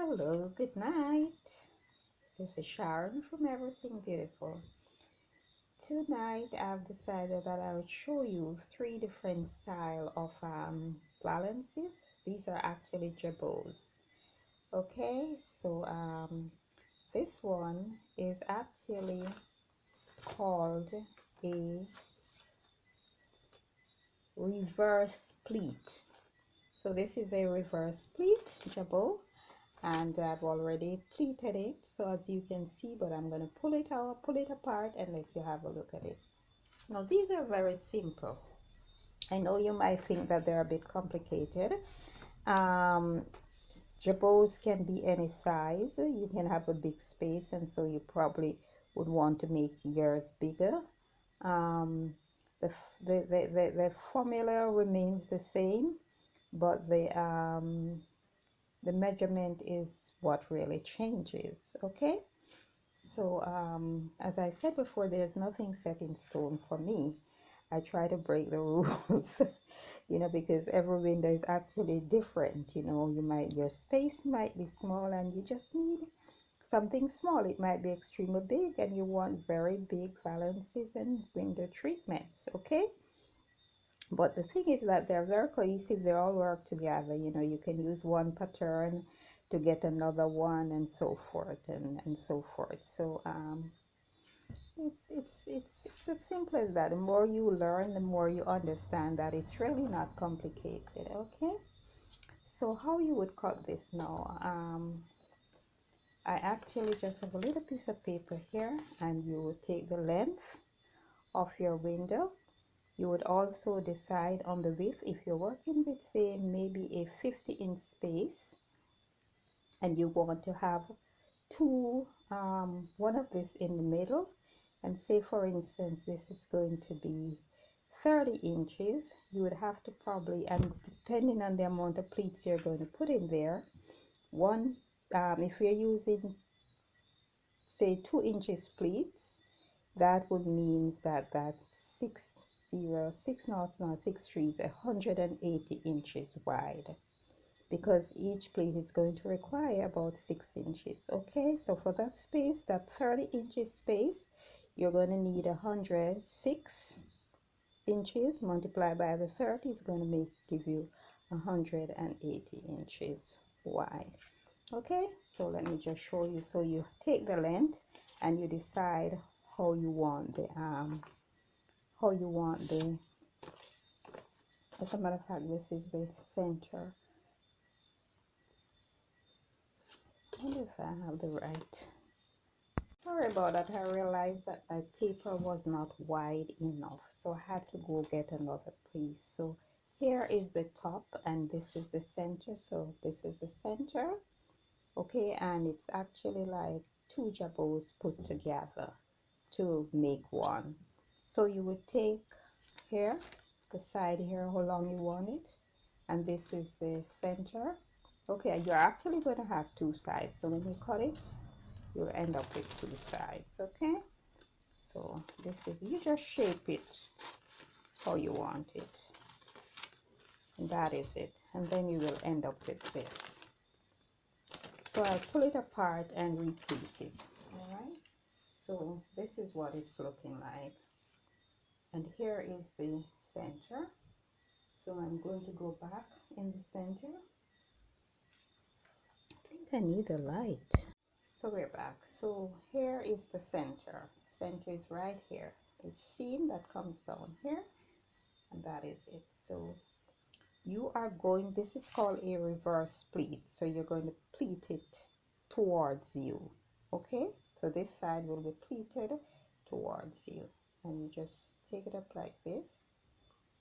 Hello, good night. This is Sharon from Everything Beautiful. Tonight I've decided that I would show you three different style of valances. These are actually jabots. Okay, so this one is actually called a reverse pleat. So this is a reverse pleat jabot, and I've already pleated it, so as you can see, but I'm going to pull it out, pull it apart, and let you have a look at it. Now these are very simple. I know you might think that they're a bit complicated. um, Jabots can be any size. You can have a big space, and so you probably would want to make yours bigger. um, the formula remains the same, but the measurement is what really changes. Okay, so as I said before, there's nothing set in stone for me. I try to break the rules, because every window is actually different. Your space might be small and you just need something small. It might be extremely big and you want very big valances and window treatments. Okay, but the thing is that they're very cohesive. They all work together. You can use one pattern to get another one, and so forth and so forth. So it's as simple as that. The more you learn, the more you understand that it's really not complicated. Okay, so how you would cut this now? I actually just have a little piece of paper here, and you would take the length of your window. You would also decide on the width. If you're working with, say, maybe a 50-inch space, and you want to have two, one of this in the middle, and say for instance this is going to be 30 inches, you would have to probably, and depending on the amount of pleats you're going to put in there, if you're using say 2 inches pleats, that would means that 6 180 inches wide, because each plate is going to require about 6 inches. Okay, so for that space, that 30 inches space, you're going to need 106 inches multiplied by the 30 is going to give you 180 inches wide. Okay, so let me just show you. So you take the length and you decide how you want the as a matter of fact, this is the center. I wonder if I have the right. Sorry about that. I realized that my paper was not wide enough, so I had to go get another piece. So here is the top and this is the center. So this is the center. Okay, and it's actually like two jabots put together to make one. So you would take here the side here, how long you want it, and this is the center. Okay, you're actually going to have two sides, so when you cut it, you'll end up with two sides. Okay, so this is, you just shape it how you want it, and that is it, and then you will end up with this. So I'll pull it apart and repeat it. All right, so this is what it's looking like, and here is the center. So I'm going to go back in the center. I think I need a light. So we're back. So here is the center. Center is right here. It's seam that comes down here, and that is it. So you are going, this is called a reverse pleat. So you're going to pleat it towards you. Okay, so this side will be pleated towards you, and you just take it up like this.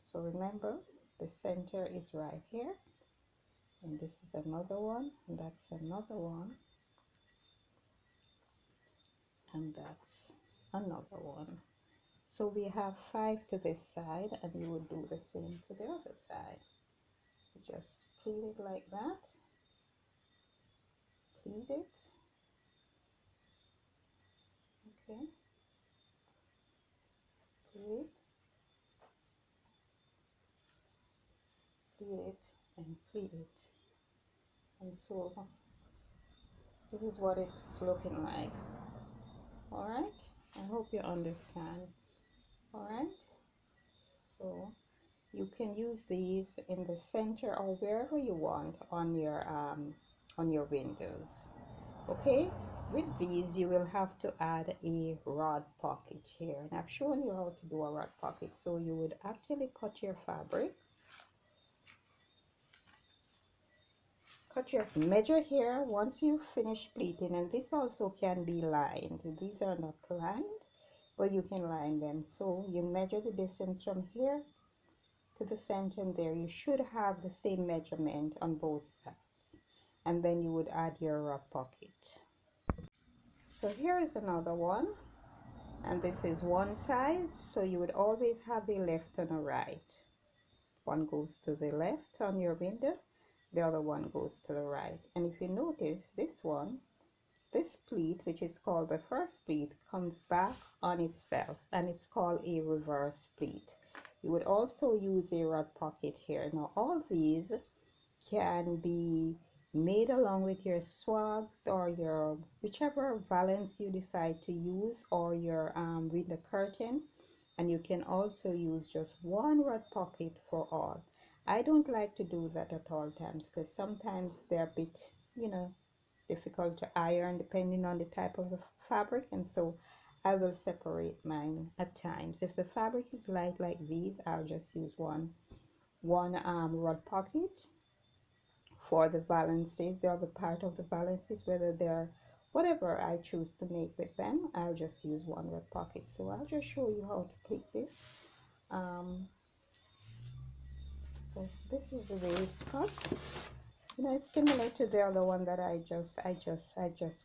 So remember, the center is right here, and this is another one, and that's another one, and that's another one. So we have 5 to this side, and you would do the same to the other side. Just pleat it like that. Pleat it. Okay. Pleat, pleat it, and pleat it. And so This is what it's looking like. All right, I hope you understand. All right, so you can use these in the center or wherever you want on your windows. Okay, with these you will have to add a rod pocket here, and I've shown you how to do a rod pocket. So you would actually cut your fabric, measure here once you finish pleating, and this also can be lined. These are not lined, but you can line them. So you measure the distance from here to the center, and there you should have the same measurement on both sides, and then you would add your rod pocket. So here is another one, and this is one side, so you would always have a left and a right. One goes to the left on your window, the other one goes to the right. And if you notice, this pleat, which is called the first pleat, comes back on itself, and it's called a reverse pleat. You would also use a rod pocket here. Now all these can be made along with your swags or your whichever valance you decide to use, or your window curtain, and you can also use just one rod pocket for all. I don't like to do that at all times because sometimes they're a bit, you know, difficult to iron depending on the type of the fabric, and so I will separate mine at times. If the fabric is light like these, I'll just use one rod pocket for the valances, the other part of the valances, whether they're whatever I choose to make with them. I'll just use one rod pocket. So I'll just show you how to pleat this. So this is the way it's cut. You know, it's similar to the other one that I just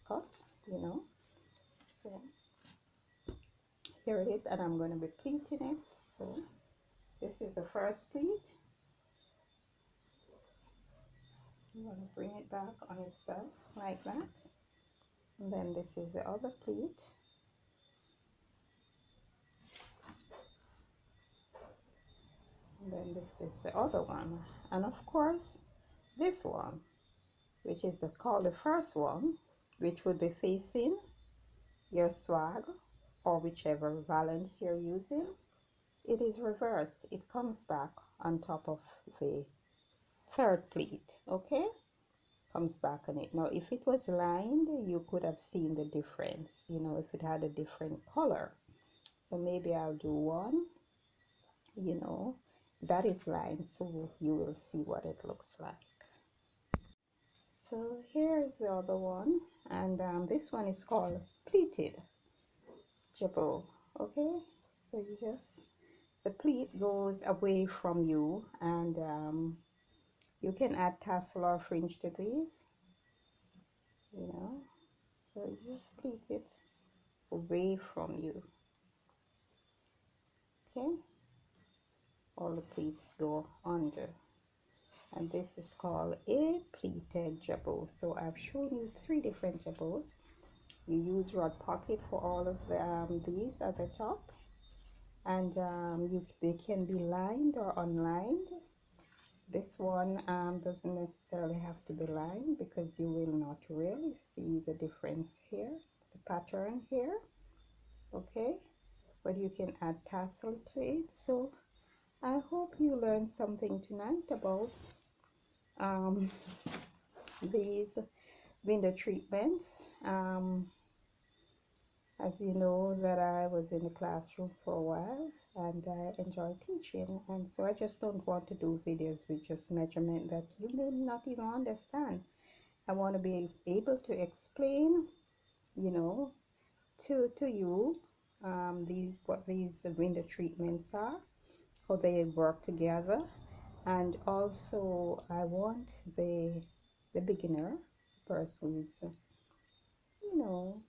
cut, you know. So here it is, and I'm going to be pleating it. So this is the first pleat. I'm going to bring it back on itself like that, and then this is the other pleat. And then this is the other one, and of course this one, which is called the first one, which would be facing your swag or whichever valance you're using. It is reversed. It comes back on top of the third pleat. Okay, comes back on it. Now if it was lined, you could have seen the difference, you know, if it had a different color. So maybe I'll do one, you know, that is lined, so you will see what it looks like. So here's the other one, and this one is called pleated jabot. Okay, so you just, the pleat goes away from you, and you can add tassel or fringe to these, you know, so you just pleat it away from you. Okay, all the pleats go under, and this is called a pleated jabot. So I've shown you 3 different jabots. You use rod pocket for all of these at the top, and they can be lined or unlined. This one doesn't necessarily have to be lined because you will not really see the difference here, the pattern here. Okay, but you can add tassel to it. So I hope you learned something tonight about um, these window treatments. As you know, that I was in the classroom for a while, and I enjoy teaching, and so I just don't want to do videos with just measurement that you may not even understand. I want to be able to explain, you know, to you what these window treatments are, how they work together, and also I want the beginner, the person who is, you know,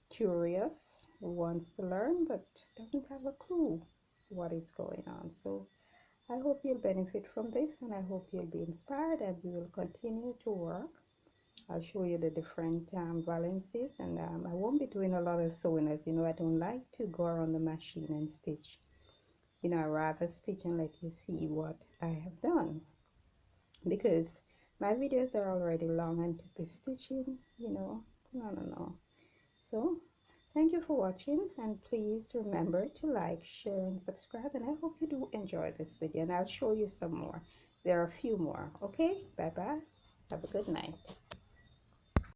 curious, who wants to learn but doesn't have a clue what is going on. So I hope you'll benefit from this, and I hope you'll be inspired, and we will continue to work. I'll show you the different valances, and I won't be doing a lot of sewing. As you know, I don't like to go around the machine and stitch. You know, I rather stitch and let you see what I have done, because My videos are already long and to be stitching, you know, no. So thank you for watching, and please remember to like, share, and subscribe. And I hope you do enjoy this video, and I'll show you some more. There are a few more. Okay, bye bye. Have a good night.